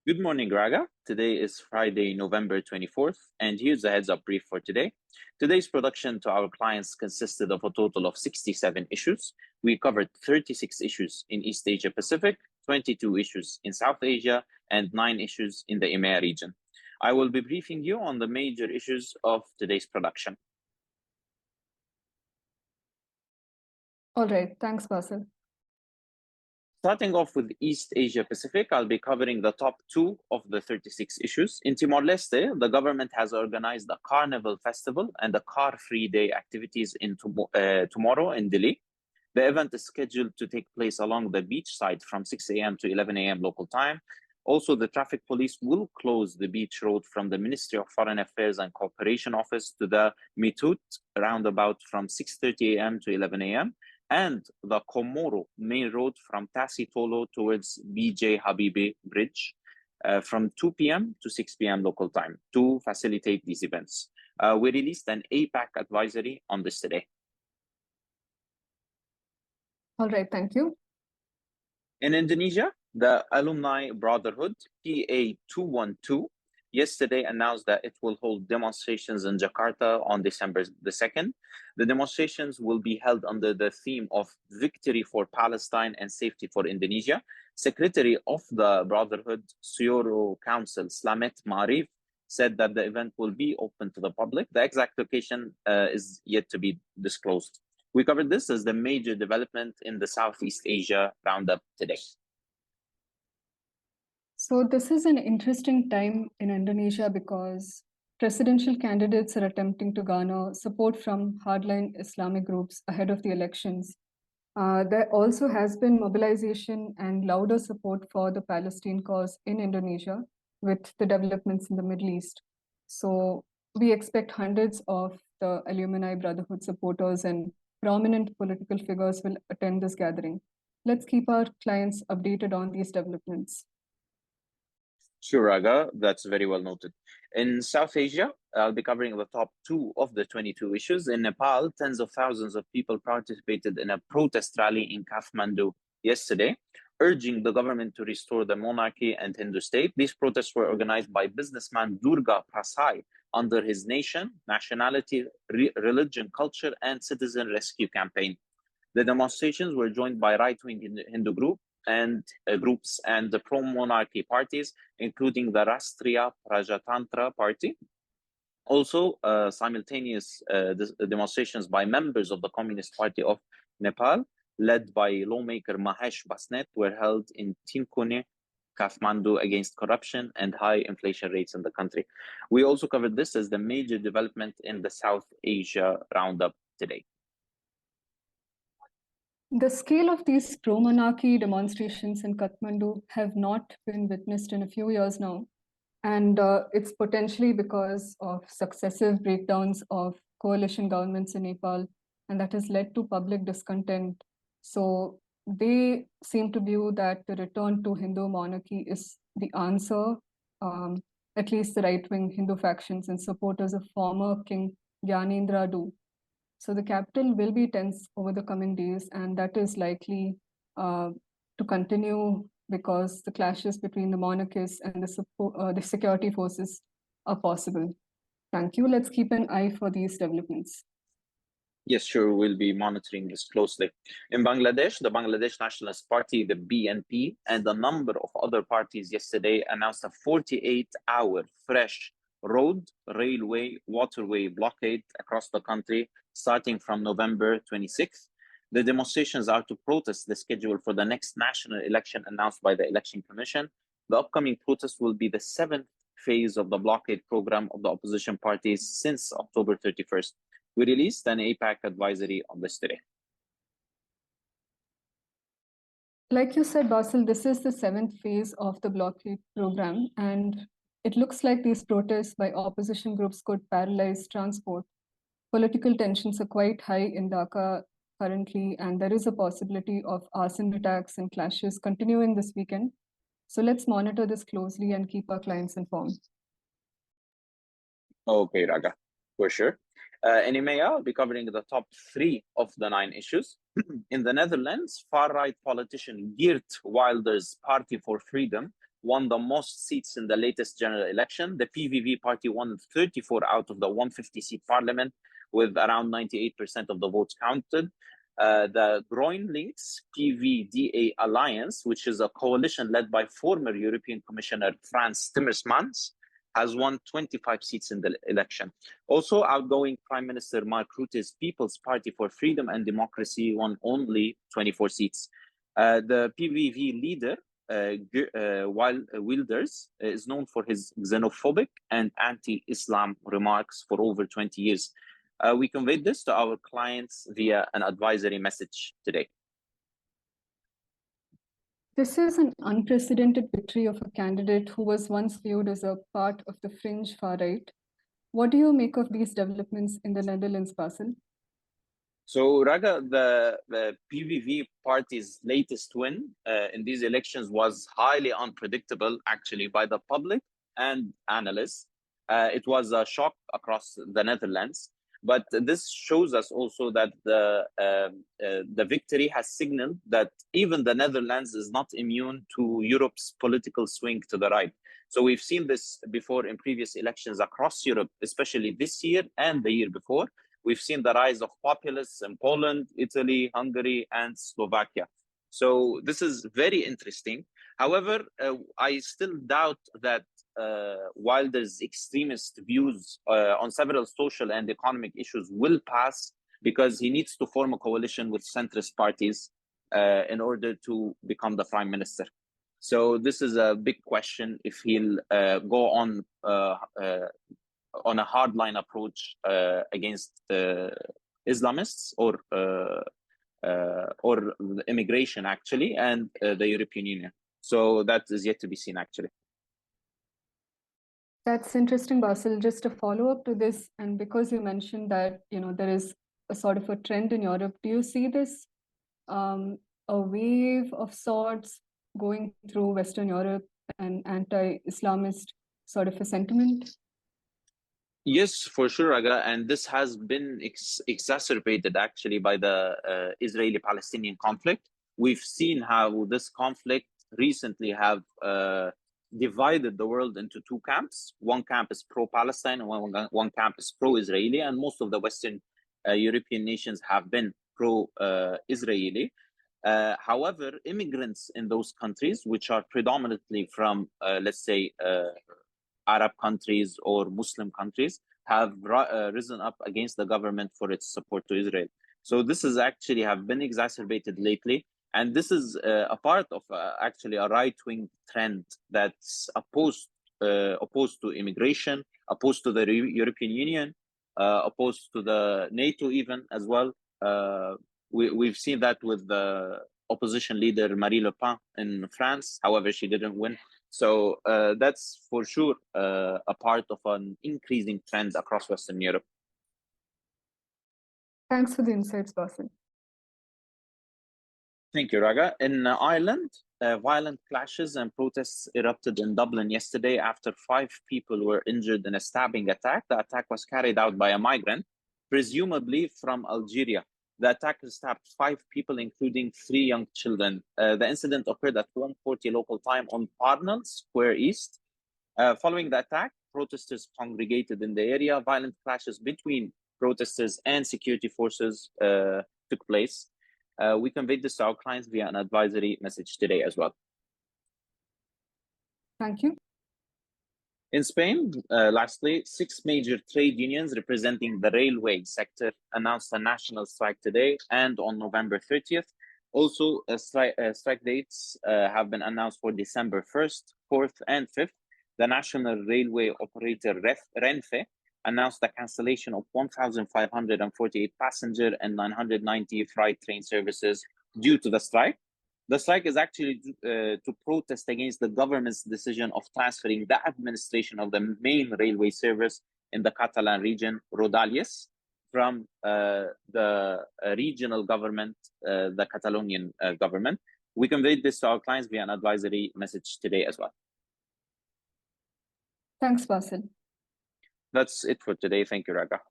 Good morning, Raga. Today is Friday, November 24th, and here's a heads up brief for today. Today's production to our clients consisted of a total of 67 issues. We covered 36 issues in East Asia Pacific, 22 issues in South Asia, and 9 issues in the EMEA region. I will be briefing you on the major issues of today's production. All right, thanks, Bassel. Starting off with East Asia Pacific, I'll be covering the top 2 of the 36 issues. In Timor-Leste, the government has organized a carnival festival and a car-free day activities tomorrow in Delhi. The event is scheduled to take place along the beach side from 6 a.m. to 11 a.m. local time. Also, the traffic police will close the beach road from the Ministry of Foreign Affairs and Cooperation Office to the Mitut roundabout from 6:30 a.m. to 11 a.m. and the Komoro main road from Tasi Tolo towards BJ Habibi Bridge from 2 p.m. to 6 p.m. local time to facilitate these events. We released an APAC advisory on this today. All right, thank you. In Indonesia, the Alumni Brotherhood, PA212, yesterday announced that it will hold demonstrations in Jakarta on December the 2nd. The demonstrations will be held under the theme of Victory for Palestine and Safety for Indonesia. Secretary of the Brotherhood, Suoro Council, Slamet Marif, said that the event will be open to the public. The exact location is yet to be disclosed. We covered this as the major development in the Southeast Asia roundup today. So this is an interesting time in Indonesia because presidential candidates are attempting to garner support from hardline Islamic groups ahead of the elections. There also has been mobilization and louder support for the Palestine cause in Indonesia with the developments in the Middle East. So we expect hundreds of the Alumni Brotherhood supporters and prominent political figures will attend this gathering. Let's keep our clients updated on these developments. Sure, Raga, that's very well noted. In South Asia, I'll be covering the top 2 of the 22 issues. In Nepal, tens of thousands of people participated in a protest rally in Kathmandu yesterday, urging the government to restore the monarchy and Hindu state. These protests were organized by businessman Durga Prasai under his nation, nationality, religion, culture, and citizen rescue campaign. The demonstrations were joined by right-wing Hindu groups and the pro-monarchy parties, including the Rastriya Prajatantra Party. Also, simultaneous demonstrations by members of the Communist Party of Nepal, led by lawmaker Mahesh Basnet, were held in Tinkone, Kathmandu, against corruption and high inflation rates in the country. We also covered this as the major development in the South Asia roundup today. The scale of these pro-monarchy demonstrations in Kathmandu have not been witnessed in a few years now. And it's potentially because of successive breakdowns of coalition governments in Nepal, and that has led to public discontent. So they seem to view that the return to Hindu monarchy is the answer, at least the right-wing Hindu factions and supporters of former King Gyanendra do. So the capital will be tense over the coming days, and that is likely to continue because the clashes between the monarchists and the security forces are possible. Thank you. Let's keep an eye for these developments. Yes, sure, we'll be monitoring this closely. In Bangladesh, the Bangladesh Nationalist Party, the BNP, and a number of other parties yesterday announced a 48-hour fresh road, railway, waterway blockade across the country starting from November 26th. The demonstrations are to protest the schedule for the next national election announced by the Election Commission. The upcoming protest will be the 7th phase of the blockade program of the opposition parties since October 31st. We released an APAC advisory on this today. Like you said, Bassel, this is the 7th phase of the blockade program, and it looks like these protests by opposition groups could paralyze transport. Political tensions are quite high in Dhaka currently, and there is a possibility of arson attacks and clashes continuing this weekend. So let's monitor this closely and keep our clients informed. Okay, Raga, for sure. In EMEA, I'll be covering the top 3 of the 9 issues. In the Netherlands, far-right politician Geert Wilder's Party for Freedom won the most seats in the latest general election. The PVV party won 34 out of the 150-seat parliament, with around 98% of the votes counted. The GroenLinks PVDA alliance, which is a coalition led by former European Commissioner Frans Timmermans, has won 25 seats in the election. Also, outgoing Prime Minister Mark Rutte's People's Party for Freedom and Democracy won only 24 seats. The PVV leader, Wilders, is known for his xenophobic and anti-Islam remarks for over 20 years. We conveyed this to our clients via an advisory message today. This is an unprecedented victory of a candidate who was once viewed as a part of the fringe far right. What do you make of these developments in the Netherlands, Bassel? So, Raga, the PVV party's latest win in these elections was highly unpredictable, actually, by the public and analysts. It was a shock across the Netherlands. But this shows us also that the victory has signaled that even the Netherlands is not immune to Europe's political swing to the right. So we've seen this before in previous elections across Europe, especially this year and the year before. We've seen the rise of populists in Poland, Italy, Hungary, and Slovakia. So this is very interesting. However, I still doubt that Wilders' extremist views on several social and economic issues will pass, because he needs to form a coalition with centrist parties in order to become the prime minister. So this is a big question if he'll go on a hardline approach against Islamists or immigration, actually, and the European Union. So that is yet to be seen, actually. That's interesting, Bassel. Just a follow-up to this, and because you mentioned that there is a sort of a trend in Europe, do you see this a wave of sorts going through Western Europe, and anti-Islamist sort of a sentiment? Yes, for sure, Raga, and this has been exacerbated actually by the Israeli-Palestinian conflict. We've seen how this conflict recently have divided the world into two camps. One camp is pro-Palestine and one camp is pro-Israeli, and most of the Western European nations have been pro-Israeli. However, immigrants in those countries, which are predominantly from, let's say, Arab countries or Muslim countries, have risen up against the government for its support to Israel. So this is actually have been exacerbated lately. And this is a part of actually a right-wing trend that's opposed to immigration, opposed to the European Union, opposed to the NATO even as well. We've seen that with the opposition leader Marine Le Pen in France. However, she didn't win. So that's for sure a part of an increasing trend across Western Europe. Thanks for the insights, Bassel. Thank you, Raga. In Ireland, violent clashes and protests erupted in Dublin yesterday after 5 people were injured in a stabbing attack. The attack was carried out by a migrant, presumably from Algeria. The attacker stabbed 5 people, including 3 young children. The incident occurred at 1:40 local time on Parnell Square East. Following the attack, protesters congregated in the area. Violent clashes between protesters and security forces took place. We conveyed this to our clients via an advisory message today as well. Thank you. In Spain, lastly, 6 major trade unions representing the railway sector announced a national strike today and on November 30th. Also, strike dates have been announced for December 1st, 4th, and 5th. The national railway operator Renfe announced the cancellation of 1,548 passenger and 990 freight train services due to the strike. The strike is actually to protest against the government's decision of transferring the administration of the main railway service in the Catalan region, Rodalies, from the regional government, the Catalonian government. We conveyed this to our clients via an advisory message today as well. Thanks, Bassel. That's it for today. Thank you, Raga.